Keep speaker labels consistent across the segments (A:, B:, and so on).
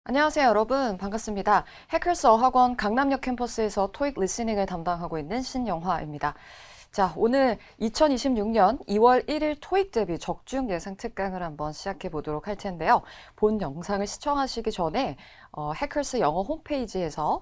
A: 안녕하세요, 여러분. 반갑습니다. 해커스 어학원 강남역 캠퍼스에서 토익 리스닝을 담당하고 있는 신영화입니다. 자, 오늘 2026년 2월 1일 토익 대비 적중 예상 특강을 한번 시작해 보도록 할 텐데요. 본 영상을 시청하시기 전에 해커스 영어 홈페이지에서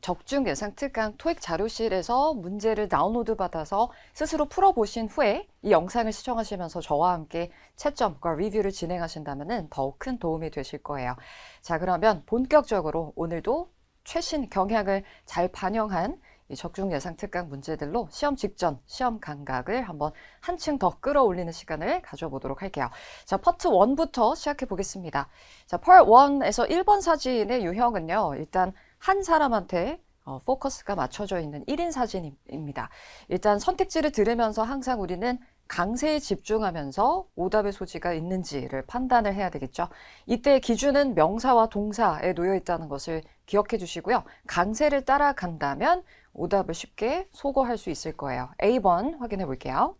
A: 적중 예상 특강 토익 자료실에서 문제를 다운로드 받아서 스스로 풀어보신 후에 이 영상을 시청하시면서 저와 함께 채점과 리뷰를 진행하신다면 더욱 큰 도움이 되실 거예요. 자, 그러면 본격적으로 오늘도 최신 경향을 잘 반영한 이 적중 예상 특강 문제들로 시험 직전 시험 감각을 한번 한층 더 끌어올리는 시간을 가져보도록 할게요. 자, 파트 1부터 시작해 보겠습니다. 자, 파트 1에서 1번 사진의 유형은요, 일단 한 사람한테 포커스가 맞춰져 있는 1인 사진입니다. 일단 선택지를 들으면서 항상 우리는 강세에 집중하면서 오답의 소지가 있는지를 판단을 해야 되겠죠. 이때 기준은 명사와 동사에 놓여 있다는 것을 기억해 주시고요. 강세를 따라간다면 오답을 쉽게 소거할 수 있을 거예요. A번 확인해 볼게요.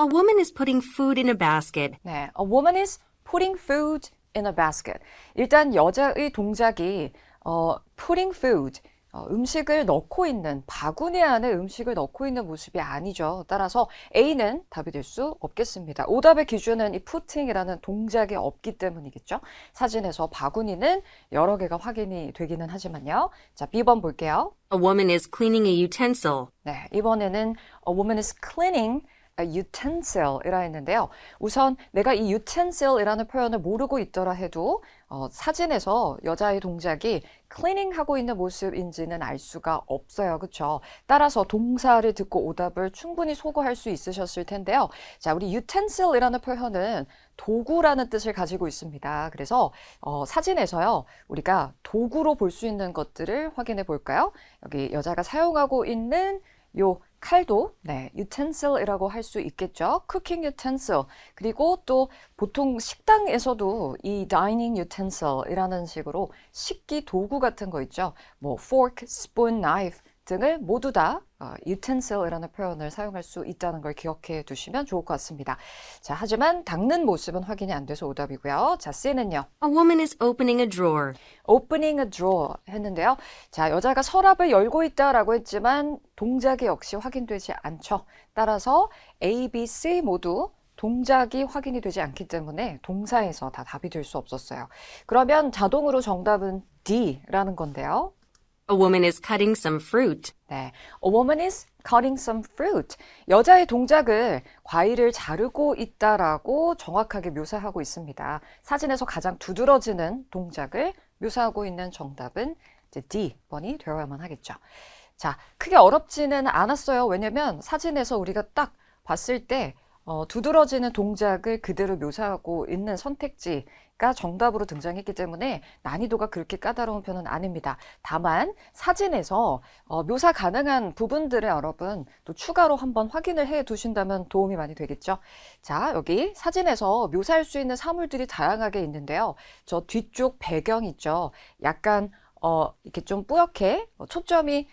B: A woman is putting food in a basket.
A: 네, a woman is putting food in a basket. 일단 여자의 동작이 putting food, 음식을 넣고 있는, 바구니 안에 음식을 넣고 있는 모습이 아니죠. 따라서 A는 답이 될 수 없겠습니다. 오답의 기준은 이 putting이라는 동작이 없기 때문이겠죠. 사진에서 바구니는 여러 개가 확인이 되기는 하지만요. 자, B번 볼게요.
B: A woman is cleaning a utensil.
A: 네, 이번에는 a woman is cleaning a utensil이라 했는데요. 우선 내가 이 utensil이라는 표현을 모르고 있더라 해도 사진에서 여자의 동작이 cleaning하고 있는 모습인지는 알 수가 없어요. 그렇죠? 따라서 동사를 듣고 오답을 충분히 소거할 수 있으셨을 텐데요. 자, 우리 utensil이라는 표현은 도구라는 뜻을 가지고 있습니다. 그래서 사진에서요, 우리가 도구로 볼 수 있는 것들을 확인해 볼까요? 여기 여자가 사용하고 있는 요 칼도 utensil이라고 할 수 있겠죠. cooking utensil. 그리고 또 보통 식당에서도 이 dining utensil이라는 식으로 식기 도구 같은 거 있죠. 뭐 fork, spoon, knife 등을 모두 다 utensil이라는 표현을 사용할 수 있다는 걸 기억해 두시면 좋을 것 같습니다. 자, 하지만 닦는 모습은 확인이 안 돼서 오답이고요. 자, C는요.
B: A woman is opening a drawer.
A: opening a drawer 했는데요. 자, 여자가 서랍을 열고 있다라고 했지만 동작이 역시 확인되지 않죠. 따라서 A, B, C 모두 동작이 확인이 되지 않기 때문에 동사에서 다 답이 될 수 없었어요. 그러면 자동으로 정답은 D라는 건데요.
B: A woman is cutting some fruit.
A: 네, a woman is cutting some fruit. 여자의 동작을 과일을 자르고 있다라고 정확하게 묘사하고 있습니다. 사진에서 가장 두드러지는 동작을 묘사하고 있는 정답은 이제 D번이 되어야만 하겠죠. 자, 크게 어렵지는 않았어요. 왜냐면 사진에서 우리가 딱 봤을 때 두드러지는 동작을 그대로 묘사하고 있는 선택지가 정답으로 등장했기 때문에 난이도가 그렇게 까다로운 편은 아닙니다. 다만 사진에서 묘사 가능한 부분들을 여러분 또 추가로 한번 확인을 해 두신다면 도움이 많이 되겠죠. 자, 여기 사진에서 묘사할 수 있는 사물들이 다양하게 있는데요. 저 뒤쪽 배경 있죠. 약간 이렇게 좀 뿌옇게 초점이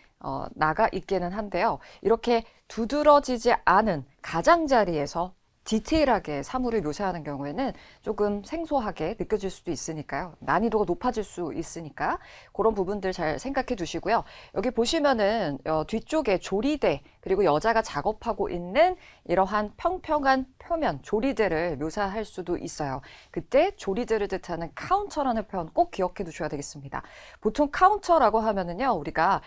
A: 나가 있기는 한데요. 이렇게 두드러지지 않은 가장자리에서 디테일하게 사물을 묘사하는 경우에는 조금 생소하게 느껴질 수도 있으니까요. 난이도가 높아질 수 있으니까 그런 부분들 잘 생각해 두시고요. 여기 보시면은 뒤쪽에 조리대 그리고 여자가 작업하고 있는 이러한 평평한 표면, 조리대를 묘사할 수도 있어요. 그때 조리대를 뜻하는 카운터라는 표현 꼭 기억해 두셔야 되겠습니다. 보통 카운터라고 하면은요, 우리가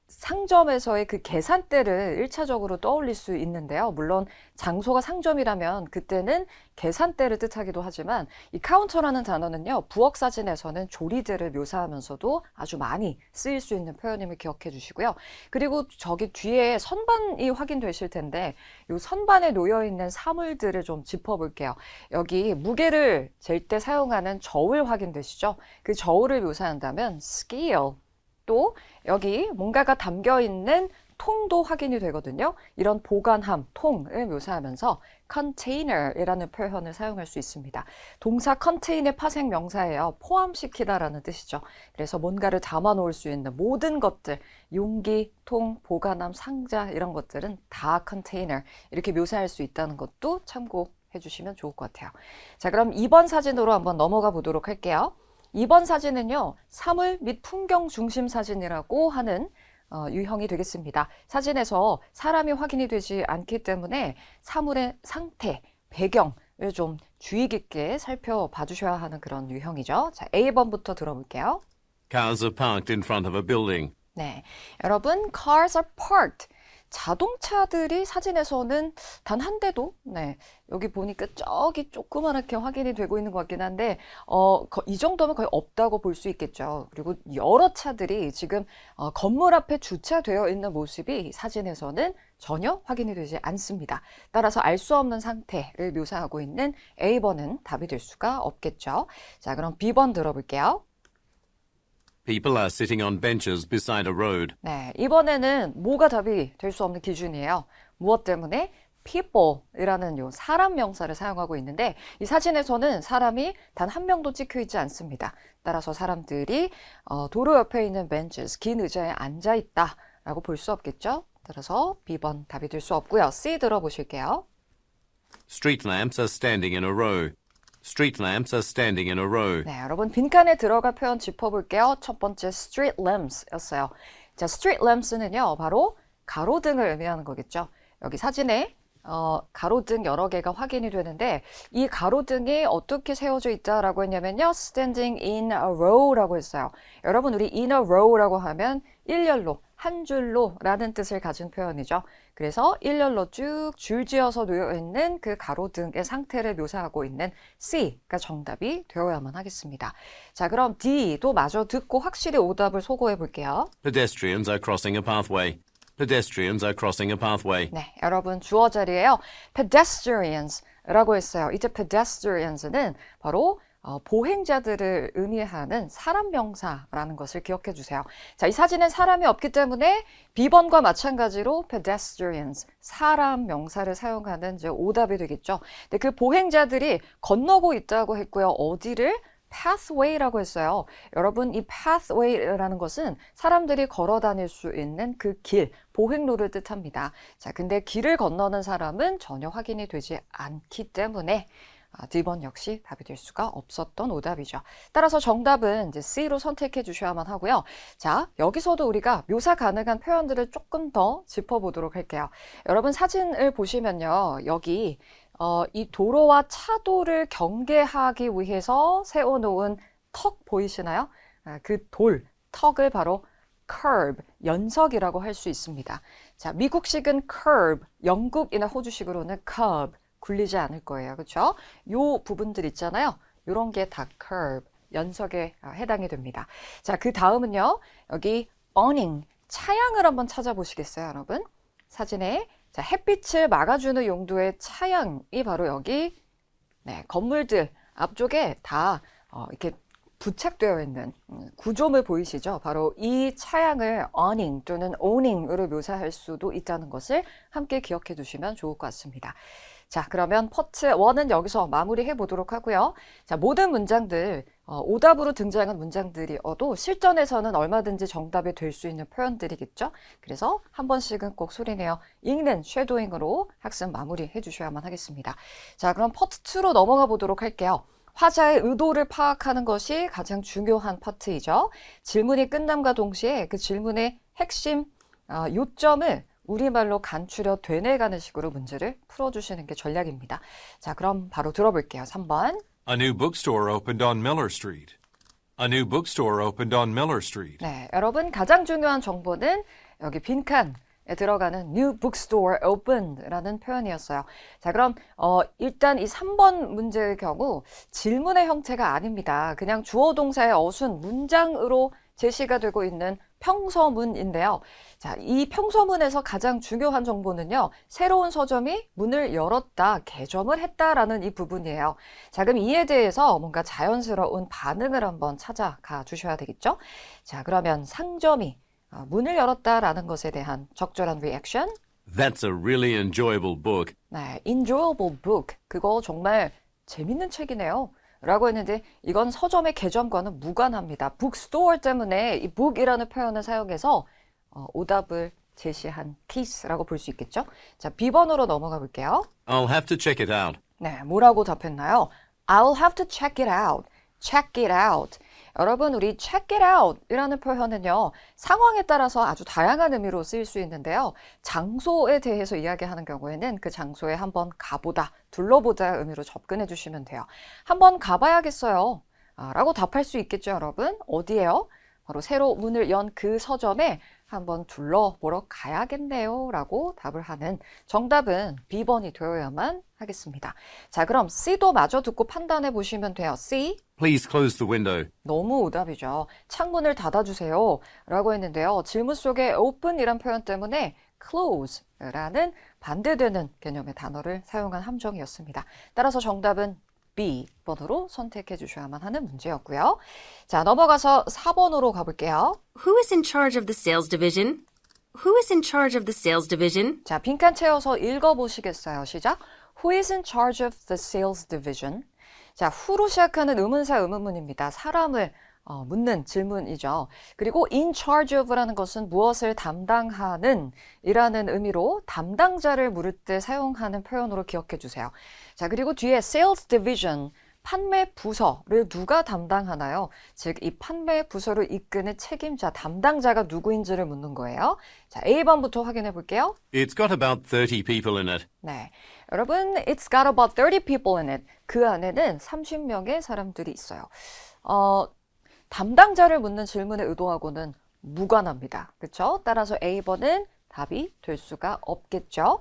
A: 상점에서의 그 계산대를 1차적으로 떠올릴 수 있는데요. 물론 장소가 상점이라면 그때는 계산대를 뜻하기도 하지만 이 카운터라는 단어는요, 부엌 사진에서는 조리대를 묘사하면서도 아주 많이 쓰일 수 있는 표현임을 기억해 주시고요. 그리고 저기 뒤에 선반이 확인되실 텐데 이 선반에 놓여 있는 사물들을 좀 짚어볼게요. 여기 무게를 잴 때 사용하는 저울 확인되시죠? 그 저울을 묘사한다면 scale. 또 여기 뭔가가 담겨 있는 통도 확인이 되거든요. 이런 보관함, 통을 묘사하면서 container이라는 표현을 사용할 수 있습니다. 동사 contain의 파생 명사예요. 포함시키다라는 뜻이죠. 그래서 뭔가를 담아 놓을 수 있는 모든 것들, 용기, 통, 보관함, 상자 이런 것들은 다 container 이렇게 묘사할 수 있다는 것도 참고해 주시면 좋을 것 같아요. 자, 그럼 2번 사진으로 한번 넘어가 보도록 할게요. 2번 사진은요, 사물 및 풍경 중심 사진이라고 하는 유형이 되겠습니다. 사진에서 사람이 확인이 되지 않기 때문에 사물의 상태, 배경을 좀 주의 깊게 살펴봐 주셔야 하는 그런 유형이죠. 자, A번부터 들어볼게요.
C: Cars are parked in front of a building.
A: 네, 여러분, cars are parked. 자동차들이 사진에서는 단 한 대도, 네, 여기 보니까 저기 조그맣게 확인이 되고 있는 것 같긴 한데, 이 정도면 거의 없다고 볼 수 있겠죠. 그리고 여러 차들이 지금 건물 앞에 주차되어 있는 모습이 사진에서는 전혀 확인이 되지 않습니다. 따라서 알 수 없는 상태를 묘사하고 있는 A번은 답이 될 수가 없겠죠. 자, 그럼 B번 들어볼게요.
C: People are sitting on benches beside a road.
A: 네, 이번에는 뭐가 답이 될 수 없는 기준이에요. 무엇 때문에? people이라는 요 사람 명사를 사용하고 있는데 이 사진에서는 사람이 단 한 명도 찍혀 있지 않습니다. 따라서 사람들이 도로 옆에 있는 benches, 긴 의자에 앉아 있다라고 볼 수 없겠죠. 따라서 B번 답이 될 수 없고요. C 들어보실게요.
C: Street lamps are standing in a row. Street lamps are standing in a row.
A: 네, 여러분 빈칸에 들어갈 표현 짚어볼게요. 첫 번째 street lamps였어요. 자, street lamps는요, 바로 가로등을 의미하는 거겠죠. 여기 사진에 가로등 여러 개가 확인이 되는데 이 가로등이 어떻게 세워져 있다라고 했냐면요. standing in a row라고 했어요. 여러분 우리 in a row라고 하면 일렬로, 한 줄로 라는 뜻을 가진 표현이죠. 그래서 일렬로 쭉 줄지어서 놓여 있는 그 가로등의 상태를 묘사하고 있는 C가 정답이 되어야만 하겠습니다. 자, 그럼 D도 마저 듣고 확실히 오답을 소거해 볼게요.
C: Pedestrians are crossing a pathway. Pedestrians are crossing a pathway.
A: 네, 여러분 주어 자리에요. pedestrians라고 했어요. 이제 pedestrians는 바로 보행자들을 의미하는 사람 명사라는 것을 기억해 주세요. 자, 이 사진엔 사람이 없기 때문에 B번과 마찬가지로 pedestrians, 사람 명사를 사용하는 이제 오답이 되겠죠. 근데 그 보행자들이 건너고 있다고 했고요. 어디를? pathway라고 했어요. 여러분, 이 pathway라는 것은 사람들이 걸어 다닐 수 있는 그 길, 보행로를 뜻합니다. 자, 근데 길을 건너는 사람은 전혀 확인이 되지 않기 때문에 D번 역시 답이 될 수가 없었던 오답이죠. 따라서 정답은 이제 C로 선택해 주셔야만 하고요. 자, 여기서도 우리가 묘사 가능한 표현들을 조금 더 짚어보도록 할게요. 여러분 사진을 보시면요. 여기 이 도로와 차도를 경계하기 위해서 세워놓은 턱 보이시나요? 그 턱을 바로 curb, 연석이라고 할 수 있습니다. 자, 미국식은 curb, 영국이나 호주식으로는 curb, 굴리지 않을 거예요. 그렇죠? 요 부분들 있잖아요. 요런 게 다 curb, 연석에 해당이 됩니다. 자, 그 다음은요. 여기 awning, 차양을 한번 찾아보시겠어요, 여러분? 사진에 자, 햇빛을 막아주는 용도의 차양이 바로 여기 건물들 앞쪽에 다 이렇게 부착되어 있는 구조물 보이시죠? 바로 이 차양을 awning 또는 awning으로 묘사할 수도 있다는 것을 함께 기억해 두시면 좋을 것 같습니다. 자, 그러면 파트 1은 여기서 마무리해 보도록 하고요. 자, 모든 문장들, 오답으로 등장한 문장들이어도 실전에서는 얼마든지 정답이 될 수 있는 표현들이겠죠. 그래서 한 번씩은 꼭 소리내어 읽는 쉐도잉으로 학습 마무리해 주셔야만 하겠습니다. 자, 그럼 파트 2로 넘어가 보도록 할게요. 화자의 의도를 파악하는 것이 가장 중요한 파트이죠. 질문이 끝남과 동시에 그 질문의 핵심 요점을 우리말로 간추려 되뇌가는 식으로 문제를 풀어주시는 게 전략입니다. 자, 그럼 바로 들어볼게요. 3번.
D: A new bookstore opened on Miller Street. A new bookstore opened on Miller Street.
A: 네, 여러분 가장 중요한 정보는 여기 빈칸에 들어가는 new bookstore opened라는 표현이었어요. 자, 그럼 일단 이 3번 문제의 경우 질문의 형태가 아닙니다. 그냥 주어 동사의 어순 문장으로 제시가 되고 있는 평서문인데요. 자, 이 평서문에서 가장 중요한 정보는요. 새로운 서점이 문을 열었다, 개점을 했다라는 이 부분이에요. 자, 그럼 이에 대해서 뭔가 자연스러운 반응을 한번 찾아가 주셔야 되겠죠? 자, 그러면 상점이 문을 열었다라는 것에 대한 적절한 리액션.
C: That's a really enjoyable book.
A: 네, enjoyable book. 그거 정말 재밌는 책이네요. 라고 했는데 이건 서점의 개점과는 무관합니다. bookstore 때문에 이 book이라는 표현을 사용해서 오답을 제시한 케이스라고 볼 수 있겠죠. 자, B번으로 넘어가 볼게요.
C: I'll have to check it out.
A: 네, 뭐라고 답했나요? I'll have to check it out. check it out. 여러분, 우리 check it out 이라는 표현은요, 상황에 따라서 아주 다양한 의미로 쓰일 수 있는데요. 장소에 대해서 이야기하는 경우에는 그 장소에 한번 가보다, 둘러보다 의미로 접근해 주시면 돼요. 한번 가봐야겠어요. 라고 답할 수 있겠죠, 여러분? 어디에요? 바로 새로 문을 연 그 서점에 한번 둘러보러 가야겠네요 라고 답을 하는 정답은 B번이 되어야만 하겠습니다. 자, 그럼 C도 마저 듣고 판단해 보시면 돼요. C,
C: Please close the window.
A: 너무 오답이죠. 창문을 닫아주세요 라고 했는데요. 질문 속에 open 이란 표현 때문에 close 라는 반대되는 개념의 단어를 사용한 함정이었습니다. 따라서 정답은 B번으로 선택해 주셔야만 하는 문제였고요. 자, 넘어가서 4번으로 가볼게요.
B: Who is in charge of the sales division? Who is in charge of the sales division?
A: 자, 빈칸 채워서 읽어보시겠어요? 시작. Who is in charge of the sales division? 자, who로 시작하는 의문사 의문문입니다. 사람을 묻는 질문이죠. 그리고 in charge of라는 것은 무엇을 담당하는 이라는 의미로 담당자를 물을 때 사용하는 표현으로 기억해 주세요. 자, 그리고 뒤에 sales division, 판매 부서를 누가 담당하나요? 즉, 이 판매 부서를 이끄는 책임자, 담당자가 누구인지를 묻는 거예요. 자, A번부터 확인해 볼게요.
C: It's got about 30 people in it.
A: 네, 여러분, it's got about 30 people in it. 그 안에는 30명의 사람들이 있어요. 담당자를 묻는 질문의 의도하고는 무관합니다. 그렇죠? 따라서 A번은 답이 될 수가 없겠죠.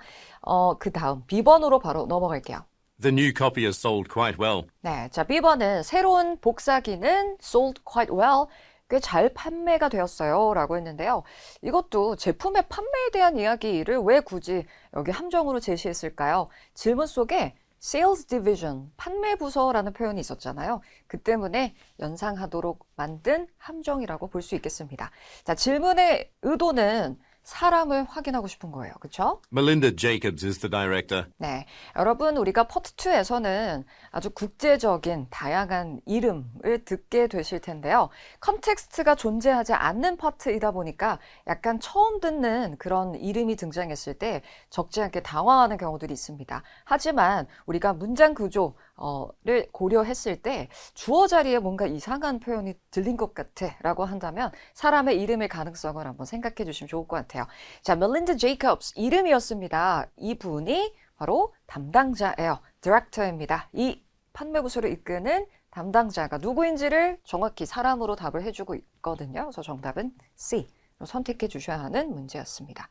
A: 그 다음 B번으로 바로 넘어갈게요.
C: The new copy has sold quite well.
A: 네, 자, B번은 새로운 복사기는 sold quite well. 꽤 잘 판매가 되었어요 라고 했는데요. 이것도 제품의 판매에 대한 이야기를 왜 굳이 여기 함정으로 제시했을까요? 질문 속에 sales division, 판매 부서라는 표현이 있었잖아요. 그 때문에 연상하도록 만든 함정이라고 볼 수 있겠습니다. 자, 질문의 의도는 사람을 확인하고 싶은 거예요. 그렇죠?
C: Melinda Jacobs is the director.
A: 네, 여러분 우리가 파트 2에서는 아주 국제적인 다양한 이름을 듣게 되실 텐데요. 컨텍스트가 존재하지 않는 파트이다 보니까 약간 처음 듣는 그런 이름이 등장했을 때 적지 않게 당황하는 경우들이 있습니다. 하지만 우리가 문장 구조를 고려했을 때 주어 자리에 뭔가 이상한 표현이 들린 것 같아 라고 한다면 사람의 이름일 가능성을 한번 생각해 주시면 좋을 것 같아요. 자, 멜린다 제이콥스 이름이었습니다. 이분이 바로 담당자예요. 디렉터입니다. 이 판매부서를 이끄는 담당자가 누구인지를 정확히 사람으로 답을 해주고 있거든요. 그래서 정답은 C. 선택해 주셔야 하는 문제였습니다.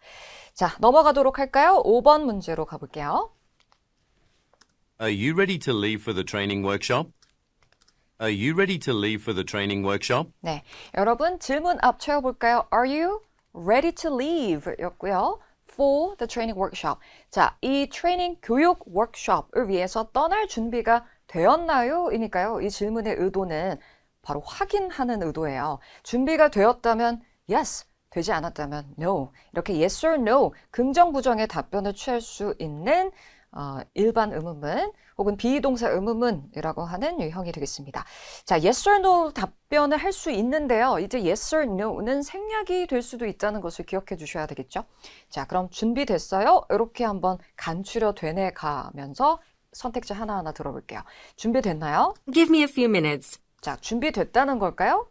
A: 자, 넘어가도록 할까요? 5번 문제로 가볼게요.
C: Are you ready to leave for the training workshop? Are you ready to leave for the training workshop?
A: 네, 여러분 질문 앞 채워볼까요? Are you ready to leave? 였고요. For the training workshop. 자, 이 트레이닝 교육 워크숍을 위해서 떠날 준비가 되었나요? 이니까요. 이 질문의 의도는 바로 확인하는 의도예요. 준비가 되었다면 yes, 되지 않았다면 no. 이렇게 yes or no, 긍정, 부정의 답변을 취할 수 있는 일반 의문문 혹은 비동사 의문문이라고 하는 유형이 되겠습니다. 자, yes or no 답변을 할 수 있는데요. 이제 yes or no는 생략이 될 수도 있다는 것을 기억해 주셔야 되겠죠. 자, 그럼 준비됐어요? 이렇게 한번 간추려 되뇌 가면서 선택지 하나하나 들어볼게요. 준비됐나요?
B: Give me a few minutes.
A: 자, 준비됐다는 걸까요?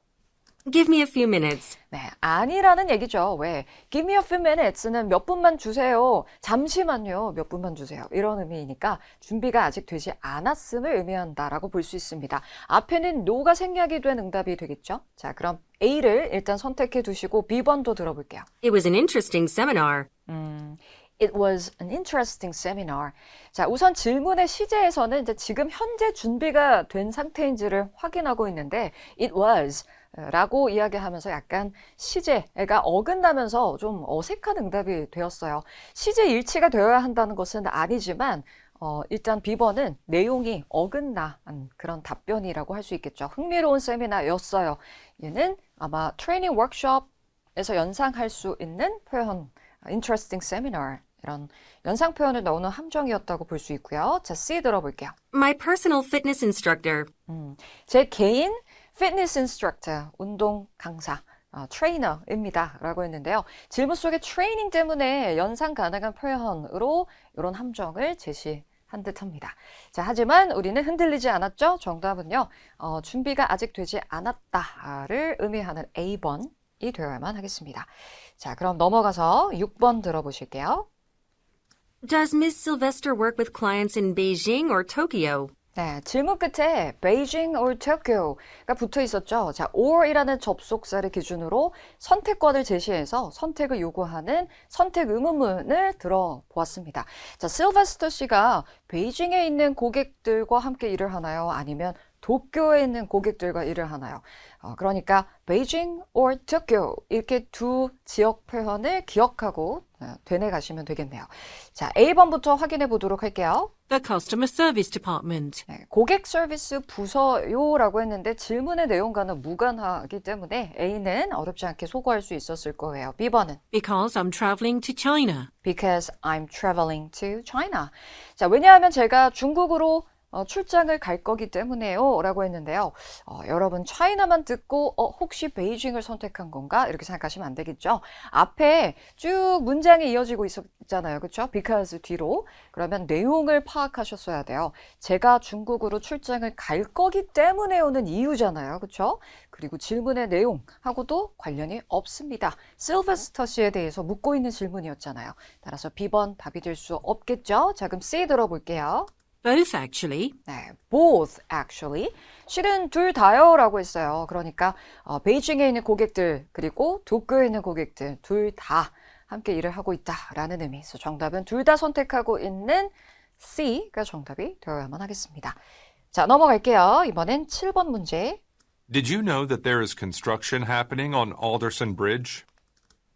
B: Give me a few minutes.
A: 네, 아니라는 얘기죠. 왜? Give me a few minutes는 몇 분만 주세요. 잠시만요. 몇 분만 주세요. 이런 의미이니까 준비가 아직 되지 않았음을 의미한다라고 볼 수 있습니다. 앞에는 no가 생략이 된 응답이 되겠죠. 자, 그럼 A를 일단 선택해 두시고 B번도 들어볼게요.
B: It was an interesting seminar.
A: It was an interesting seminar. 자, 우선 질문의 시제에서는 이제 지금 현재 준비가 된 상태인지를 확인하고 있는데 it was 라고 이야기하면서 약간 시제가 어긋나면서 좀 어색한 응답이 되었어요. 시제 일치가 되어야 한다는 것은 아니지만 일단 B번은 내용이 어긋난 그런 답변이라고 할 수 있겠죠. 흥미로운 세미나였어요. 얘는 아마 트레이닝 워크숍에서 연상할 수 있는 표현 interesting seminar 이런 연상 표현을 넣는 함정이었다고 볼 수 있고요. 자, C 들어볼게요.
B: My personal fitness instructor.
A: 제 개인 피트니스 인스트럭터, 운동 강사, 트레이너입니다. 라고 했는데요. 질문 속에 트레이닝 때문에 연상 가능한 표현으로 이런 함정을 제시한 한 듯합니다. 자, 하지만 우리는 흔들리지 않았죠? 정답은요. 준비가 아직 되지 않았다를 의미하는 A번이 되어야만 하겠습니다. 자, 그럼 넘어가서 6번 들어보실게요.
B: Does Miss Sylvester work with clients in Beijing or Tokyo?
A: 네, 질문 끝에 Beijing or Tokyo가 붙어 있었죠. 자, or이라는 접속사를 기준으로 선택권을 제시해서 선택을 요구하는 선택 의문문을 들어보았습니다. 자, 실베스터 씨가 베이징에 있는 고객들과 함께 일을 하나요? 아니면 도쿄에 있는 고객들과 일을 하나요? 그러니까 Beijing or Tokyo 이렇게 두 지역 표현을 기억하고 되뇌 가시면 되겠네요. 자, A번부터 확인해 보도록 할게요.
E: The customer service department.
A: 네, 고객 서비스 부서요라고 했는데 질문의 내용과는 무관하기 때문에 A는 어렵지 않게 소거할 수 있었을 거예요. B번은
E: Because I'm traveling to China.
A: Because I'm traveling to China. 자, 왜냐하면 제가 중국으로 출장을 갈 거기 때문에요 라고 했는데요. 여러분 차이나만 듣고 혹시 베이징을 선택한 건가? 이렇게 생각하시면 안 되겠죠. 앞에 쭉 문장이 이어지고 있었잖아요. 그렇죠? because 뒤로. 그러면 내용을 파악하셨어야 돼요. 제가 중국으로 출장을 갈 거기 때문에요는 이유잖아요. 그렇죠? 그리고 질문의 내용하고도 관련이 없습니다. 실베스터 씨에 대해서 묻고 있는 질문이었잖아요. 따라서 B번 답이 될 수 없겠죠. 자, 그럼 C 들어볼게요.
E: Both actually.
A: 네, both actually. 실은 둘 다요 라고 했어요. 그러니까 베이징에 있는 고객들 그리고 도쿄에 있는 고객들 둘 다 함께 일을 하고 있다라는 의미에서 정답은 둘 다 선택하고 있는 C가 정답이 되어야만 하겠습니다. 자, 넘어갈게요. 이번엔 7번 문제.
D: Did you know that there is construction happening on Alderson Bridge?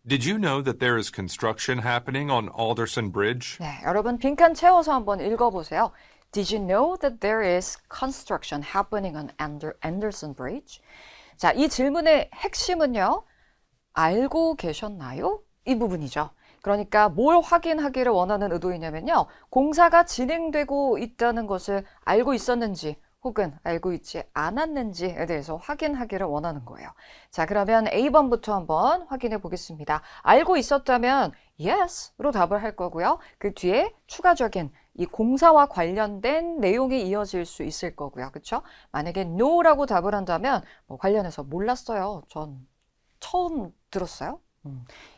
D: Did you know that there is construction happening on Alderson Bridge?
A: 네, 여러분 빈칸 채워서 한번 읽어보세요. Did you know that there is construction happening on Anderson Bridge? 자, 이 질문의 핵심은요. 알고 계셨나요? 이 부분이죠. 그러니까 뭘 확인하기를 원하는 의도이냐면요. 공사가 진행되고 있다는 것을 알고 있었는지 혹은 알고 있지 않았는지에 대해서 확인하기를 원하는 거예요. 자, 그러면 A번부터 한번 확인해 보겠습니다. 알고 있었다면 yes로 답을 할 거고요. 그 뒤에 추가적인 이 공사와 관련된 내용이 이어질 수 있을 거고요. 그렇죠? 만약에 no라고 답을 한다면 관련해서 몰랐어요. 전 처음 들었어요.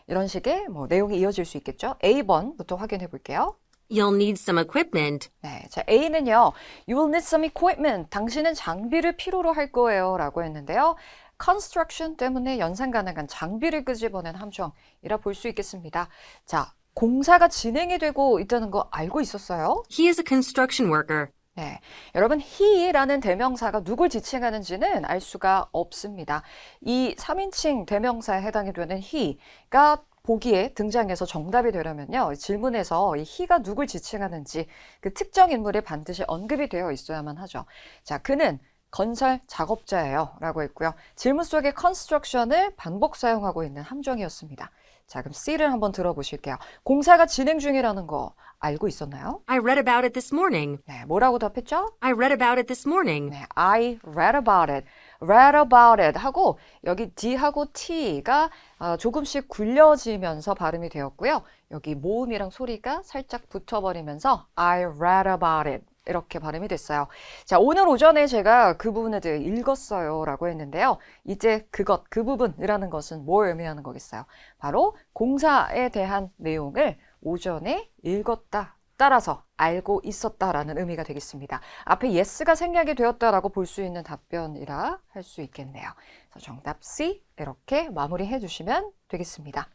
A: 이런 식의 내용이 이어질 수 있겠죠? A번부터 확인해 볼게요.
B: You'll need some equipment.
A: 네, 자, A는요. You will need some equipment. 당신은 장비를 필요로 할 거예요. 라고 했는데요. construction 때문에 연상 가능한 장비를 끄집어낸 함정이라 볼 수 있겠습니다. 자, 공사가 진행이 되고 있다는 거 알고 있었어요?
B: He is a construction worker.
A: 네, 여러분 he라는 대명사가 누굴 지칭하는지는 알 수가 없습니다. 이 3인칭 대명사에 해당이 되는 he가 보기에 등장해서 정답이 되려면요. 질문에서 이 he가 누굴 지칭하는지 그 특정 인물이 반드시 언급이 되어 있어야만 하죠. 자, 그는 건설 작업자예요 라고 했고요. 질문 속에 construction을 반복 사용하고 있는 함정이었습니다. 자, 그럼 C를 한번 들어보실게요. 공사가 진행 중이라는 거 알고 있었나요?
B: I read about it this morning.
A: 네, 뭐라고 답했죠?
B: I read about it this morning.
A: 네, I read about it. read about it 하고 여기 D하고 T가 조금씩 굴려지면서 발음이 되었고요. 여기 모음이랑 소리가 살짝 붙어버리면서 I read about it. 이렇게 발음이 됐어요. 자, 오늘 오전에 제가 그 부분에 대해 읽었어요 라고 했는데요. 이제 그 부분이라는 것은 뭘 의미하는 거겠어요? 바로 공사에 대한 내용을 오전에 읽었다. 따라서 알고 있었다라는 의미가 되겠습니다. 앞에 yes가 생략이 되었다라고 볼 수 있는 답변이라 할 수 있겠네요. 그래서 정답 C 이렇게 마무리해 주시면 되겠습니다.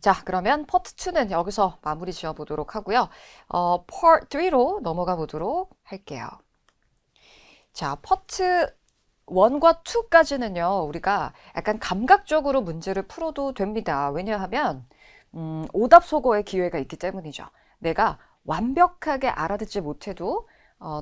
A: 자, 그러면 파트 2는 여기서 마무리 지어 보도록 하고요. 파트 3로 넘어가 보도록 할게요. 자, 파트 1과 2까지는요, 우리가 약간 감각적으로 문제를 풀어도 됩니다. 왜냐하면, 오답 소거의 기회가 있기 때문이죠. 내가 완벽하게 알아듣지 못해도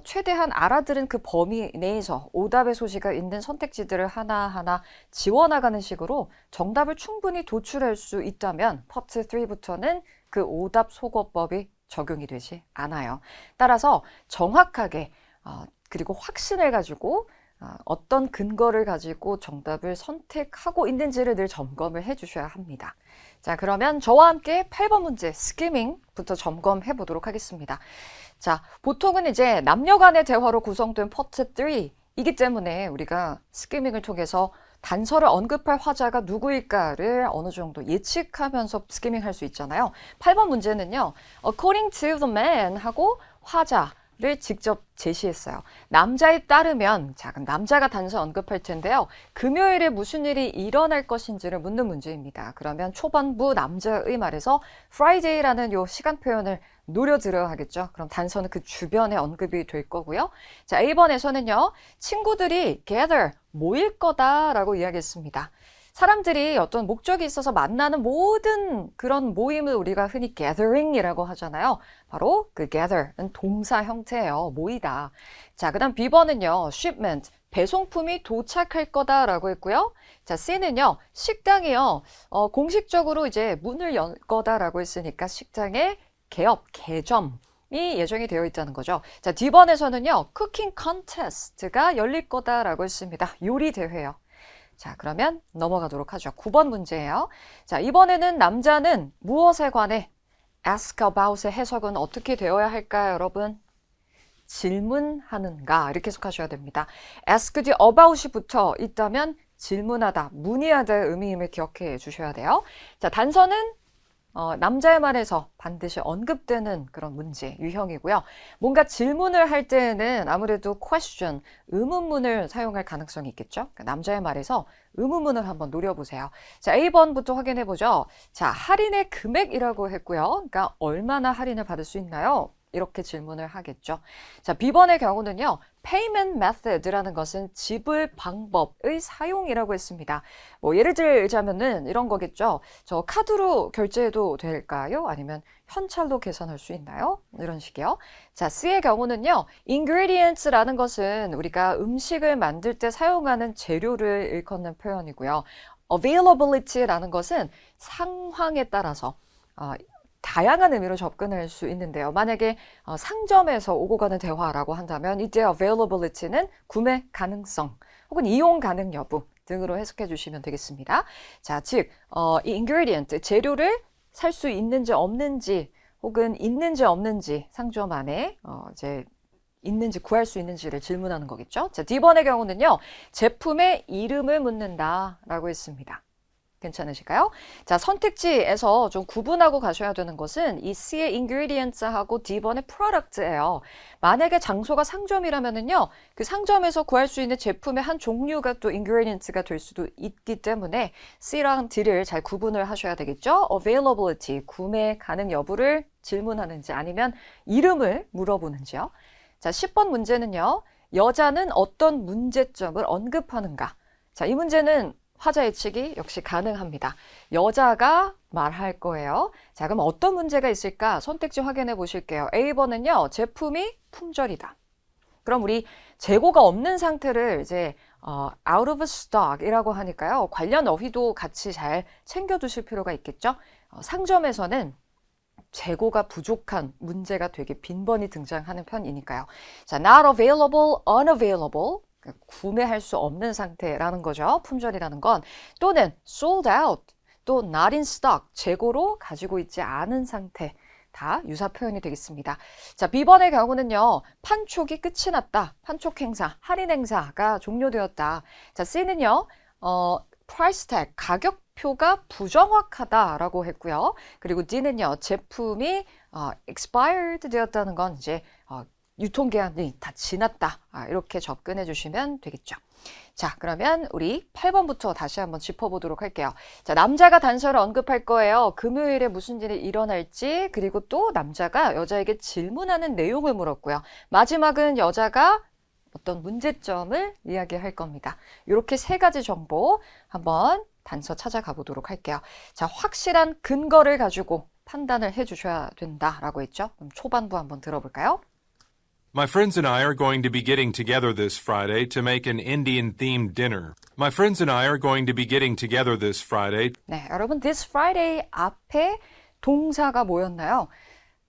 A: 최대한 알아들은 그 범위 내에서 오답의 소지가 있는 선택지들을 하나하나 지워나가는 식으로 정답을 충분히 도출할 수 있다면 파트 3부터는 그 오답 소거법이 적용이 되지 않아요. 따라서 정확하게 그리고 확신을 가지고 어떤 근거를 가지고 정답을 선택하고 있는지를 늘 점검을 해주셔야 합니다. 자, 그러면 저와 함께 8번 문제 스키밍부터 점검해 보도록 하겠습니다. 자, 보통은 이제 남녀 간의 대화로 구성된 파트 3이기 때문에 우리가 스키밍을 통해서 단서를 언급할 화자가 누구일까를 어느 정도 예측하면서 스키밍 할 수 있잖아요. 8번 문제는요. According to the man 하고 화자를 직접 제시했어요. 남자에 따르면, 자, 그럼 남자가 단서 언급할 텐데요. 금요일에 무슨 일이 일어날 것인지를 묻는 문제입니다. 그러면 초반부 남자의 말에서 Friday라는 요 시간 표현을 노려들어야 하겠죠. 그럼 단서는 그 주변에 언급이 될 거고요. 자, A번에서는요. 친구들이 gather, 모일 거다라고 이야기했습니다. 사람들이 어떤 목적이 있어서 만나는 모든 그런 모임을 우리가 흔히 gathering이라고 하잖아요. 바로 그 gather는 동사 형태예요. 모이다. 자, 그다음 B번은요. shipment, 배송품이 도착할 거다라고 했고요. 자, C는요. 식당이요. 공식적으로 이제 문을 열 거다라고 했으니까 식당의 개업, 개점이 예정이 되어 있다는 거죠. 자, D번에서는요. 쿠킹 컨테스트가 열릴 거다라고 했습니다. 요리 대회요. 자, 그러면 넘어가도록 하죠. 9번 문제예요. 자, 이번에는 남자는 무엇에 관해 ask about의 해석은 어떻게 되어야 할까요, 여러분? 질문하는가 이렇게 해석하셔야 됩니다. ask 뒤 about이 붙어 있다면 질문하다, 문의하다의 의미임을 기억해 주셔야 돼요. 자, 단서는 남자의 말에서 반드시 언급되는 그런 문제, 유형이고요. 뭔가 질문을 할 때에는 아무래도 question, 의문문을 사용할 가능성이 있겠죠. 그러니까 남자의 말에서 의문문을 한번 노려보세요. 자, A번부터 확인해 보죠. 자, 할인의 금액이라고 했고요. 그러니까 얼마나 할인을 받을 수 있나요? 이렇게 질문을 하겠죠. 자, B번의 경우는요. payment method라는 것은 지불 방법의 사용이라고 했습니다. 뭐 예를 들자면은 이런 거겠죠. 저 카드로 결제해도 될까요? 아니면 현찰로 계산할 수 있나요? 이런 식이요. 자, C의 경우는요. ingredients라는 것은 우리가 음식을 만들 때 사용하는 재료를 일컫는 표현이고요. availability라는 것은 상황에 따라서 다양한 의미로 접근할 수 있는데요. 만약에 상점에서 오고 가는 대화라고 한다면 이때 availability는 구매 가능성 혹은 이용 가능 여부 등으로 해석해 주시면 되겠습니다. 자, 즉 이 ingredient, 재료를 살 수 있는지 없는지 혹은 있는지 없는지 상점 안에 이제 있는지 구할 수 있는지를 질문하는 거겠죠. 자, D번의 경우는요. 제품의 이름을 묻는다라고 했습니다. 괜찮으실까요? 자, 선택지에서 좀 구분하고 가셔야 되는 것은 이 C의 ingredients하고 D번의 product예요. 만약에 장소가 상점이라면은요, 그 상점에서 구할 수 있는 제품의 한 종류가 또 ingredients가 될 수도 있기 때문에 C랑 D를 잘 구분을 하셔야 되겠죠? availability, 구매 가능 여부를 질문하는지 아니면 이름을 물어보는지요. 자, 10번 문제는요, 여자는 어떤 문제점을 언급하는가? 자, 이 문제는 화자 예측이 역시 가능합니다. 여자가 말할 거예요. 자, 그럼 어떤 문제가 있을까? 선택지 확인해 보실게요. A번은요, 제품이 품절이다. 그럼 우리 재고가 없는 상태를 이제 out of stock이라고 하니까요. 관련 어휘도 같이 잘 챙겨두실 필요가 있겠죠? 상점에서는 재고가 부족한 문제가 되게 빈번히 등장하는 편이니까요. 자, not available, unavailable. 구매할 수 없는 상태라는 거죠. 품절이라는 건. 또는 sold out, 또 not in stock, 재고로 가지고 있지 않은 상태. 다 유사 표현이 되겠습니다. 자, B번의 경우는요. 판촉이 끝이 났다. 판촉 행사, 할인 행사가 종료되었다. 자, C는요. price tag, 가격표가 부정확하다라고 했고요. 그리고 D는요. 제품이 expired 되었다는 건 이제 유통기한이 다 지났다. 이렇게 접근해 주시면 되겠죠. 자, 그러면 우리 8번부터 다시 한번 짚어보도록 할게요. 자, 남자가 단서를 언급할 거예요. 금요일에 무슨 일이 일어날지, 그리고 또 남자가 여자에게 질문하는 내용을 물었고요. 마지막은 여자가 어떤 문제점을 이야기할 겁니다. 이렇게 세 가지 정보 한번 단서 찾아가 보도록 할게요. 자, 확실한 근거를 가지고 판단을 해 주셔야 된다라고 했죠. 그럼 초반부 한번 들어볼까요?
D: My friends and I are going to be getting together this Friday to make an Indian-themed dinner. My friends and I are going to be getting together this Friday.
A: 네, 여러분 this Friday 앞에 동사가 뭐였나요?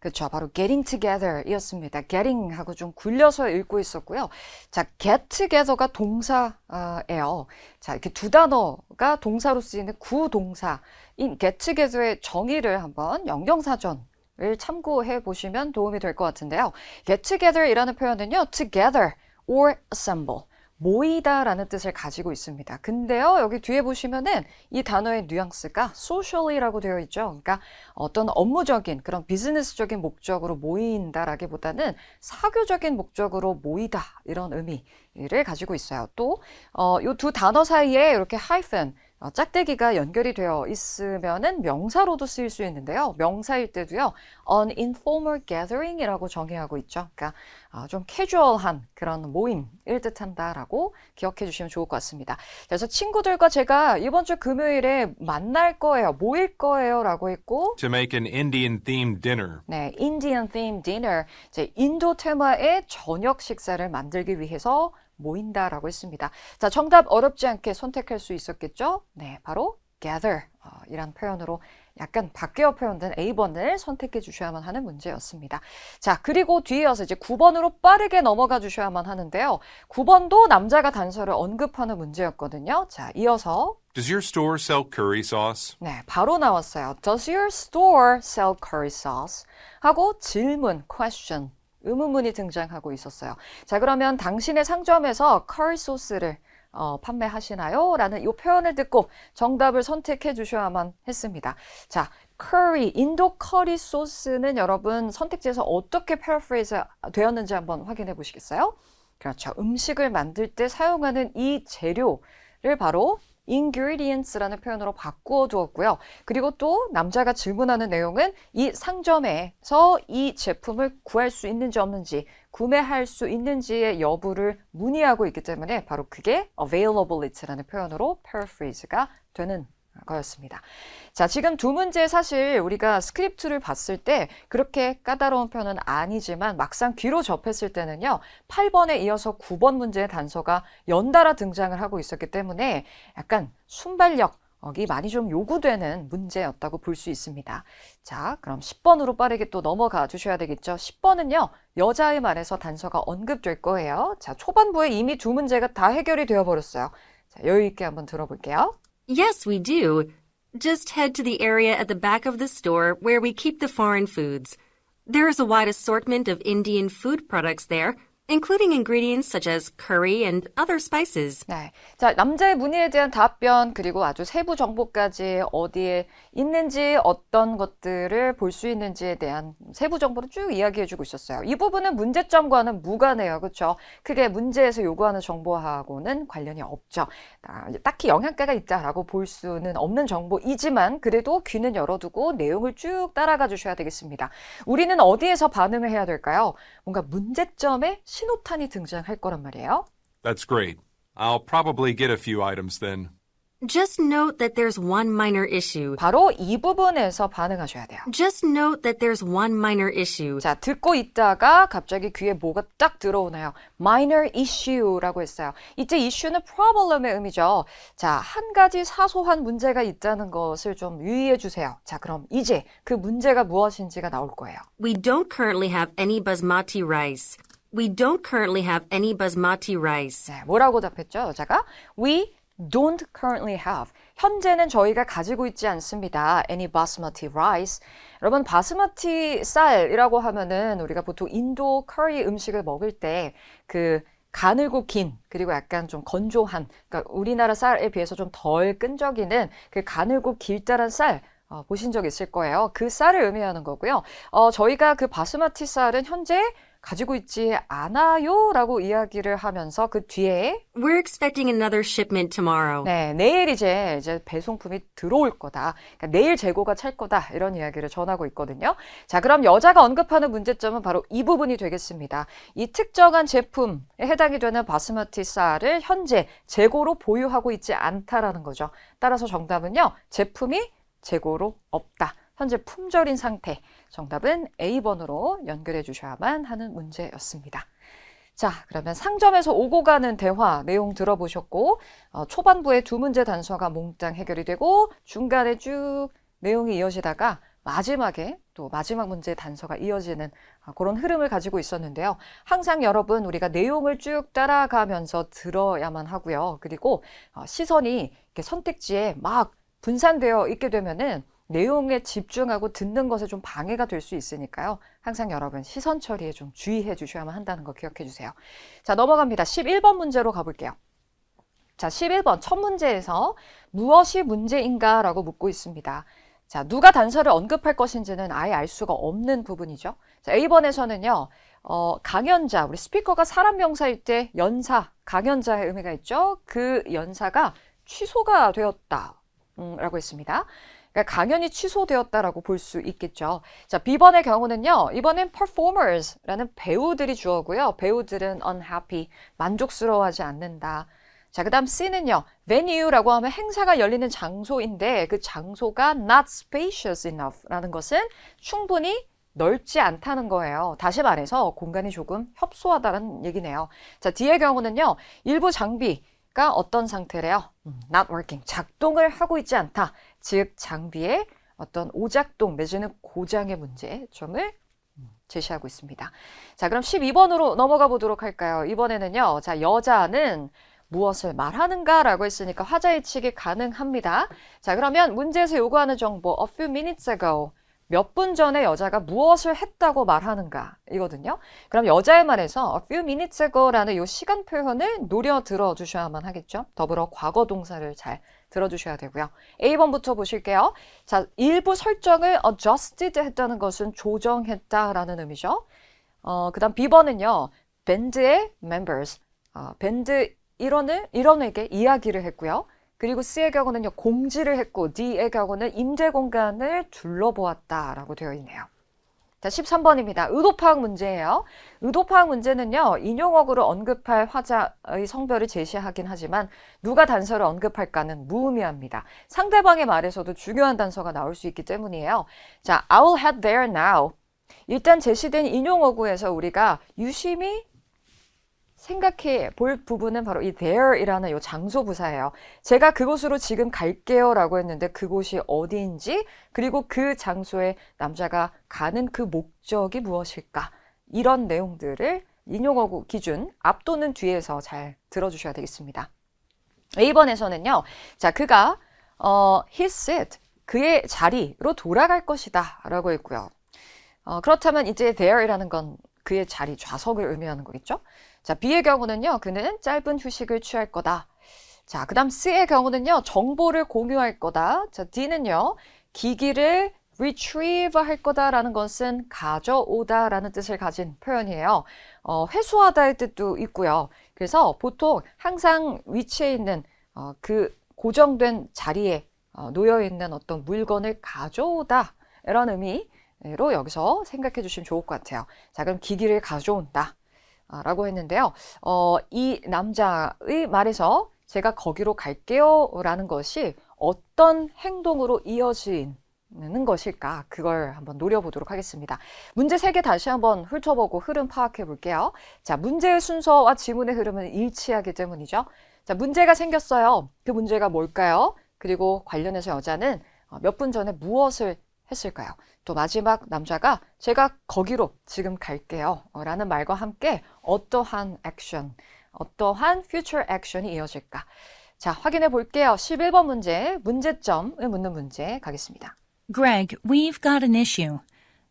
A: 그렇죠. 바로 getting together 이었습니다. getting 하고 좀 굴려서 읽고 있었고요. 자, get together가 동사예요. 자, 이렇게 두 단어가 동사로 쓰이는 구동사인 get together의 정의를 한번 영영사전을 참고해 보시면 도움이 될 것 같은데요. get together이라는 표현은요, together or assemble. 모이다라는 뜻을 가지고 있습니다. 근데요, 여기 뒤에 보시면은 이 단어의 뉘앙스가 socially라고 되어 있죠. 그러니까 어떤 업무적인 그런 비즈니스적인 목적으로 모인다라기보다는 사교적인 목적으로 모이다 이런 의미를 가지고 있어요. 또 이 두 단어 사이에 이렇게 하이픈 짝대기가 연결이 되어 있으면은 명사로도 쓰일 수 있는데요. 명사일 때도요, an informal gathering이라고 정의하고 있죠. 그러니까 좀 캐주얼한 그런 모임을 뜻한다라고 기억해 주시면 좋을 것 같습니다. 그래서 친구들과 제가 이번 주 금요일에 만날 거예요, 모일 거예요라고 했고,
D: To make an Indian-themed dinner.
A: 네, Indian themed dinner, 이제 인도 테마의 저녁 식사를 만들기 위해서 모인다라고 했습니다. 자, 정답 어렵지 않게 선택할 수 있었겠죠? 네, 바로 gather 이란 표현으로 약간 바뀌어 표현된 A번을 선택해 주셔야만 하는 문제였습니다. 자, 그리고 뒤이어서 이제 9번으로 빠르게 넘어가 주셔야만 하는데요. 9번도 남자가 단서를 언급하는 문제였거든요. 자, 이어서
D: Does your store sell curry sauce?
A: 네, 바로 나왔어요. Does your store sell curry sauce? 하고 질문, question, 의문문이 등장하고 있었어요. 자, 그러면 당신의 상점에서 커리 소스를 판매하시나요? 라는 이 표현을 듣고 정답을 선택해 주셔야만 했습니다. 자, 커리, 인도 커리 소스는 여러분 선택지에서 어떻게 패러프레이즈 되었는지 한번 확인해 보시겠어요? 그렇죠. 음식을 만들 때 사용하는 이 재료를 바로 ingredients라는 표현으로 바꾸어 두었고요. 그리고 또 남자가 질문하는 내용은 이 상점에서 이 제품을 구할 수 있는지 없는지, 구매할 수 있는지의 여부를 문의하고 있기 때문에 바로 그게 availability라는 표현으로 paraphrase가 되는 거였습니다. 자, 지금 두 문제 사실 우리가 스크립트를 봤을 때 그렇게 까다로운 표현은 아니지만 막상 귀로 접했을 때는요, 8번에 이어서 9번 문제의 단서가 연달아 등장을 하고 있었기 때문에 약간 순발력이 많이 좀 요구되는 문제였다고 볼 수 있습니다. 자, 그럼 10번으로 빠르게 또 넘어가 주셔야 되겠죠. 10번은요, 여자의 말에서 단서가 언급될 거예요. 자, 초반부에 이미 두 문제가 다 해결이 되어 버렸어요. 자, 여유 있게 한번 들어볼게요.
B: Yes, we do. Just head to the area at the back of the store where we keep the foreign foods. There is a wide assortment of Indian food products there, including ingredients such as curry and other spices.
A: 네. 자, 남자의 문의에 대한 답변, 그리고 아주 세부 정보까지 어디에 있는지, 어떤 것들을 볼 수 있는지에 대한 세부 정보를 쭉 이야기해주고 있었어요. 이 부분은 문제점과는 무관해요. 그렇죠? 크게 문제에서 요구하는 정보하고는 관련이 없죠. 딱히 영향가가 있다라고 볼 수는 없는 정보이지만 그래도 귀는 열어두고 내용을 쭉 따라가 주셔야 되겠습니다. 우리는 어디에서 반응을 해야 될까요? 뭔가 문제점에 신호탄이 등장할 거란 말이에요.
D: That's great. I'll probably get a few items then.
B: Just note that there's one minor issue.
A: 바로 이 부분에서 반응하셔야 돼요.
B: Just note that there's one minor issue.
A: 자, 듣고 있다가 갑자기 귀에 뭐가 딱 들어오나요? minor issue라고 했어요. 이때 issue는 problem의 의미죠. 자, 한 가지 사소한 문제가 있다는 것을 좀 유의해 주세요. 자, 그럼 이제 그 문제가 무엇인지가 나올 거예요.
B: We don't currently have any basmati rice. We don't currently have any basmati rice.
A: 네, 뭐라고 답했죠, 여자가? We don't currently have. 현재는 저희가 가지고 있지 않습니다. any basmati rice. 여러분, 바스마티 쌀이라고 하면은 우리가 보통 인도 커리 음식을 먹을 때 그 가늘고 긴, 그리고 약간 좀 건조한, 그러니까 우리나라 쌀에 비해서 좀 덜 끈적이는 그 가늘고 길다란 쌀, 보신 적 있을 거예요. 그 쌀을 의미하는 거고요. 저희가 그 바스마티 쌀은 현재 가지고 있지 않아요 라고 이야기를 하면서 그 뒤에
B: We're expecting another shipment tomorrow.
A: 네, 내일 이제 배송품이 들어올 거다. 그러니까 내일 재고가 찰 거다. 이런 이야기를 전하고 있거든요. 자, 그럼 여자가 언급하는 문제점은 바로 이 부분이 되겠습니다. 이 특정한 제품에 해당이 되는 바스마티 쌀을 현재 재고로 보유하고 있지 않다라는 거죠. 따라서 정답은요, 제품이 재고로 없다. 현재 품절인 상태. 정답은 A번으로 연결해 주셔야만 하는 문제였습니다. 자, 그러면 상점에서 오고 가는 대화 내용 들어보셨고, 초반부에 두 문제 단서가 몽땅 해결이 되고 중간에 쭉 내용이 이어지다가 마지막에 또 마지막 문제의 단서가 이어지는 그런 흐름을 가지고 있었는데요. 항상 여러분 우리가 내용을 쭉 따라가면서 들어야만 하고요. 그리고 시선이 이렇게 선택지에 막 분산되어 있게 되면은 내용에 집중하고 듣는 것에 좀 방해가 될 수 있으니까요. 항상 여러분 시선 처리에 좀 주의해 주셔야만 한다는 거 기억해 주세요. 자, 넘어갑니다. 11번 문제로 가볼게요. 자, 11번 첫 문제에서 무엇이 문제인가 라고 묻고 있습니다. 자, 누가 단서를 언급할 것인지는 아예 알 수가 없는 부분이죠. 자, A번에서는요, 강연자, 우리 스피커가 사람 명사일 때 연사, 강연자의 의미가 있죠. 그 연사가 취소가 되었다. 라고 했습니다. 그러니까 강연이 취소되었다라고 볼 수 있겠죠. 자, B번의 경우는요, 이번엔 performers라는 배우들이 주어고요. 배우들은 unhappy, 만족스러워하지 않는다. 자, 그 다음 C는요, venue라고 하면 행사가 열리는 장소인데 그 장소가 not spacious enough라는 것은 충분히 넓지 않다는 거예요. 다시 말해서 공간이 조금 협소하다는 얘기네요. 자, D의 경우는요, 일부 장비가 어떤 상태래요? not working, 작동을 하고 있지 않다. 즉, 장비의 어떤 오작동 내지는 고장의 문제점을 제시하고 있습니다. 자, 그럼 12번으로 넘어가 보도록 할까요? 이번에는요, 자, 여자는 무엇을 말하는가 라고 했으니까 화자의치기 가능합니다. 자, 그러면 문제에서 요구하는 정보 a few minutes ago 몇 분 전에 여자가 무엇을 했다고 말하는가 이거든요. 그럼 여자의 말에서 a few minutes ago라는 이 시간 표현을 노려 들어주셔야만 하겠죠. 더불어 과거 동사를 잘 들어주셔야 되고요. A번부터 보실게요. 자, 일부 설정을 adjusted 했다는 것은 조정했다라는 의미죠. 그 다음 B번은요. 밴드의 members, 밴드 일원에게 이야기를 했고요. 그리고 C의 경우는요, 공지를 했고, D의 경우는 임대 공간을 둘러보았다라고 되어 있네요. 자, 13번입니다. 의도파악 문제예요. 의도파악 문제는요, 인용어구로 언급할 화자의 성별을 제시하긴 하지만 누가 단서를 언급할까는 무의미합니다. 상대방의 말에서도 중요한 단서가 나올 수 있기 때문이에요. 자, I'll head there now. 일단 제시된 인용어구에서 우리가 유심히 생각해 볼 부분은 바로 이 there이라는 이 장소 부사예요. 제가 그곳으로 지금 갈게요 라고 했는데 그곳이 어디인지 그리고 그 장소에 남자가 가는 그 목적이 무엇일까 이런 내용들을 인용어구 기준 앞 또는 뒤에서 잘 들어주셔야 되겠습니다. A번에서는요. 자, 그가 his seat, 그의 자리로 돌아갈 것이다 라고 했고요. 그렇다면 이제 there이라는 건 그의 자리, 좌석을 의미하는 거겠죠? 자, B의 경우는요, 그는 짧은 휴식을 취할 거다. 자, 그 다음 C의 경우는요, 정보를 공유할 거다. 자, D는요, 기기를 retrieve 할 거다라는 것은 가져오다라는 뜻을 가진 표현이에요. 회수하다의 뜻도 있고요. 그래서 보통 항상 위치해 있는 그 고정된 자리에 놓여 있는 어떤 물건을 가져오다 이런 의미로 여기서 생각해 주시면 좋을 것 같아요. 자, 그럼 기기를 가져온다. 라고 했는데요. 이 남자의 말에서 제가 거기로 갈게요 라는 것이 어떤 행동으로 이어지는 것일까? 그걸 한번 노려보도록 하겠습니다. 문제 3개 다시 한번 훑어보고 흐름 파악해 볼게요. 자, 문제의 순서와 지문의 흐름은 일치하기 때문이죠. 자, 문제가 생겼어요. 그 문제가 뭘까요? 그리고 관련해서 여자는 몇 분 전에 무엇을 했을까요? 또 마지막 남자가 제가 거기로 지금 갈게요 라는 말과 함께 어떠한 액션, 어떠한 future action이 이어질까? 자, 확인해 볼게요. 11번 문제, 문제점을 묻는 문제 가겠습니다.
F: Greg, we've got an issue.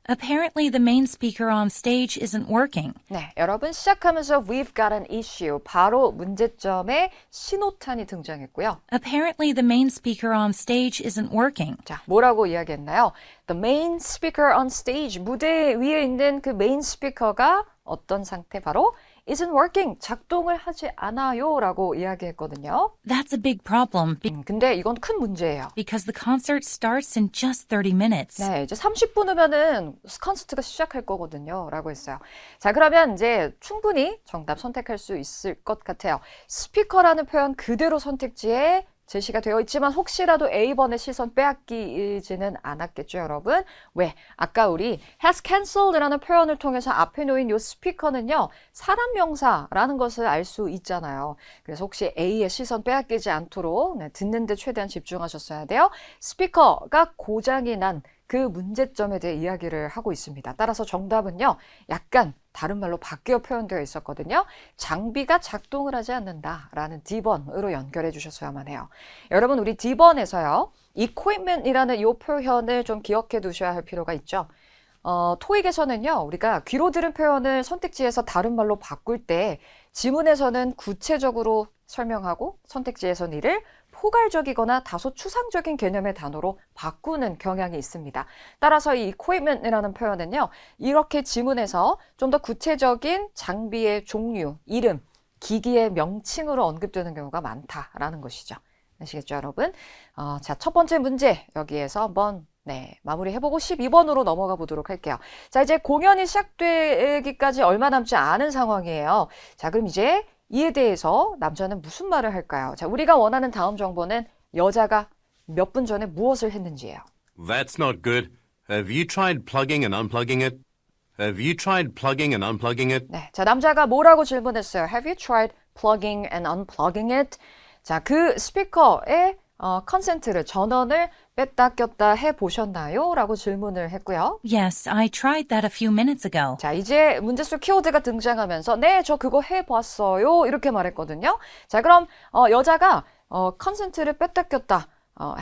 F: Apparently the main speaker on stage isn't working.
A: 네, 여러분 시작하면서 we've got an issue, 바로 문제점에 신호탄이 등장했고요.
F: Apparently the main speaker on stage isn't working.
A: 자, 뭐라고 이야기했나요? The main speaker on stage, 무대 위에 있는 그 메인 스피커가 어떤 상태? 바로 isn't working, 작동을 하지 않아요 라고 이야기했거든요.
F: That's a big problem
A: 근데 이건 큰 문제예요.
F: because the concert starts in just 30 minutes.
A: 네, 이제 30분 후면은 콘서트가 시작할 거거든요 라고 했어요. 자, 그러면 이제 충분히 정답 선택할 수 있을 것 같아요. 스피커라는 표현 그대로 선택지에 제시가 되어 있지만 혹시라도 A번의 시선 빼앗기지는 않았겠죠, 여러분? 왜? 아까 우리 has cancelled라는 표현을 통해서 앞에 놓인 이 스피커는요, 사람 명사라는 것을 알 수 있잖아요. 그래서 혹시 A의 시선 빼앗기지 않도록 듣는 데 최대한 집중하셨어야 돼요. 스피커가 고장이 난 그 문제점에 대해 이야기를 하고 있습니다. 따라서 정답은요, 약간 다른 말로 바뀌어 표현되어 있었거든요. 장비가 작동을 하지 않는다라는 D번으로 연결해 주셨어야만 해요. 여러분, 우리 D번에서요, equipment이라는 이 표현을 좀 기억해 두셔야 할 필요가 있죠. 토익에서는요, 우리가 귀로 들은 표현을 선택지에서 다른 말로 바꿀 때 지문에서는 구체적으로 설명하고 선택지에서는 이를 포괄적이거나 다소 추상적인 개념의 단어로 바꾸는 경향이 있습니다. 따라서 이 equipment이라는 표현은요, 이렇게 지문에서 좀 더 구체적인 장비의 종류, 이름, 기기의 명칭으로 언급되는 경우가 많다라는 것이죠. 아시겠죠, 여러분? 자, 첫 번째 문제 여기에서 한번 마무리해보고 12번으로 넘어가 보도록 할게요. 자, 이제 공연이 시작되기까지 얼마 남지 않은 상황이에요. 자, 그럼 이제 이에 대해서 남자는 무슨 말을 할까요? 자, 우리가 원하는 다음 정보는 여자가 몇 분 전에 무엇을 했는지예요.
C: That's not good. Have you tried plugging and unplugging it? Have you tried plugging and unplugging it?
A: 네, 자, 남자가 뭐라고 질문했어요? Have you tried plugging and unplugging it? 자, 그 스피커의 컨센트를, 전원을 뺐다 꼈다 해보셨나요? 라고 질문을 했고요.
F: Yes, I tried that a few minutes ago.
A: 자, 이제 문제 속 키워드가 등장하면서 네, 저 그거 해봤어요. 이렇게 말했거든요. 자, 그럼 여자가 컨센트를 뺐다 꼈다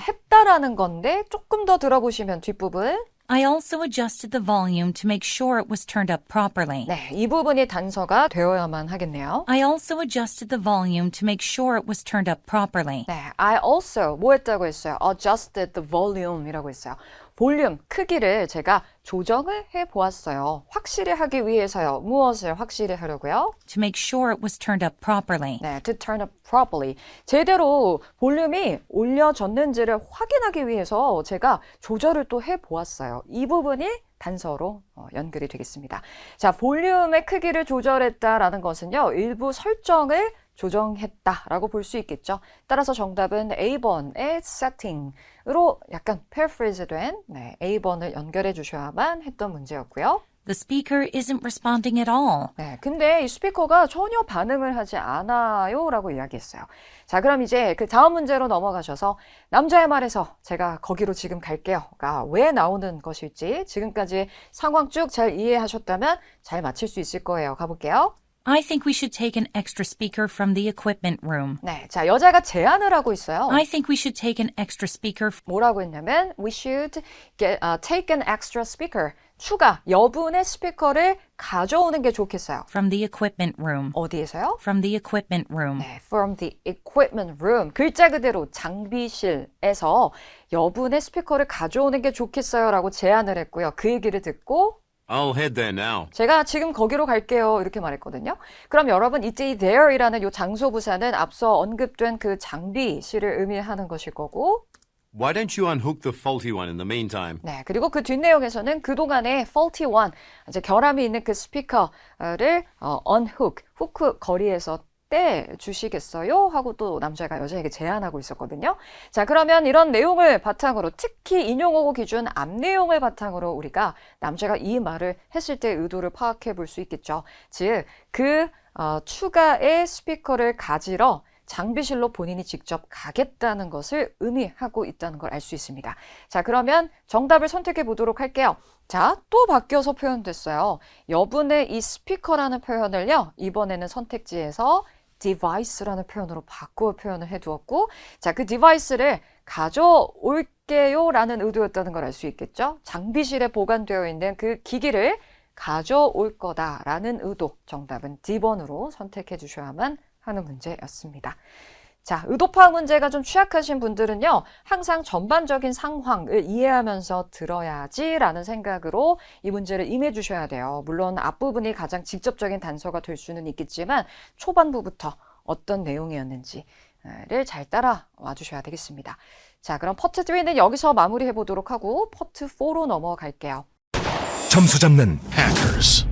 A: 했다라는 건데 조금 더 들어보시면 뒷부분.
F: I also adjusted the volume to make sure it was turned up properly.
A: 네, 이 부분이 단서가 되어야만 하겠네요.
F: I also adjusted the volume to make sure it was turned up properly.
A: 네, I also 뭐 했다고 했어요? Adjusted the volume이라고 했어요. 볼륨, 크기를 제가 조정을 해보았어요. 확실히 하기 위해서요. 무엇을 확실히 하려고요?
F: To make sure it was turned up properly.
A: 네, to turn up properly. 제대로 볼륨이 올려졌는지를 확인하기 위해서 제가 조절을 또 해보았어요. 이 부분이 단서로 연결이 되겠습니다. 자, 볼륨의 크기를 조절했다라는 것은요, 일부 설정을 조정했다라고 볼 수 있겠죠. 따라서 정답은 A번의 setting으로 약간 paraphrase-된 A번을 연결해 주셔야만 했던 문제였고요.
F: The speaker isn't responding at all.
A: 네, 근데 이 스피커가 전혀 반응을 하지 않아요 라고 이야기했어요. 자, 그럼 이제 그 다음 문제로 넘어가셔서 남자의 말에서 제가 거기로 지금 갈게요가 왜 나오는 것일지 지금까지 상황 쭉 잘 이해하셨다면 잘 맞힐 수 있을 거예요. 가볼게요.
F: I think we should take an extra speaker from the equipment room.
A: 네, 자, 여자가 제안을 하고 있어요.
F: I think we should take an extra speaker.
A: 뭐라고 했냐면 we should take an extra speaker. 추가, 여분의 스피커를 가져오는 게 좋겠어요.
F: From the equipment room.
A: 어디에서요?
F: From the equipment room.
A: 네, from the equipment room. 글자 그대로 장비실에서 여분의 스피커를 가져오는 게 좋겠어요 라고 제안을 했고요. 그 얘기를 듣고
C: I'll head there now.
A: 제가 지금 거기로 갈게요. 이렇게 말했거든요. 그럼 여러분, 이때 이 there이라는 이 장소 부사는 앞서 언급된 그 장비실을 의미하는 것일 거고,
C: Why don't you unhook the faulty one in the meantime?
A: 네, 그리고 그 뒷내용에서는 그동안에 faulty one, 이제 결함이 있는 그 스피커를 unhook, 후크 거리에서 떼 주시겠어요? 하고 또 남자가 여자에게 제안하고 있었거든요. 자, 그러면 이런 내용을 바탕으로, 특히 인용어고 기준 앞 내용을 바탕으로 우리가 남자가 이 말을 했을 때 의도를 파악해 볼 수 있겠죠. 즉, 그 추가의 스피커를 가지러 장비실로 본인이 직접 가겠다는 것을 의미하고 있다는 걸 알 수 있습니다. 자, 그러면 정답을 선택해 보도록 할게요. 자, 또 바뀌어서 표현됐어요. 여분의 이 스피커라는 표현을요, 이번에는 선택지에서 device라는 표현으로 바꾸어 표현을 해두었고, 자, 그 device를 가져올게요 라는 의도였다는 걸 알 수 있겠죠. 장비실에 보관되어 있는 그 기기를 가져올 거다라는 의도, 정답은 D번으로 선택해 주셔야만 하는 문제였습니다. 자, 의도 파악 문제가 좀 취약하신 분들은요, 항상 전반적인 상황을 이해하면서 들어야지라는 생각으로 이 문제를 임해 주셔야 돼요. 물론 앞부분이 가장 직접적인 단서가 될 수는 있겠지만 초반부부터 어떤 내용이었는지를 잘 따라와 주셔야 되겠습니다. 자, 그럼 파트 3는 여기서 마무리해 보도록 하고 파트 4로 넘어갈게요.
G: 점수 잡는 Hackers.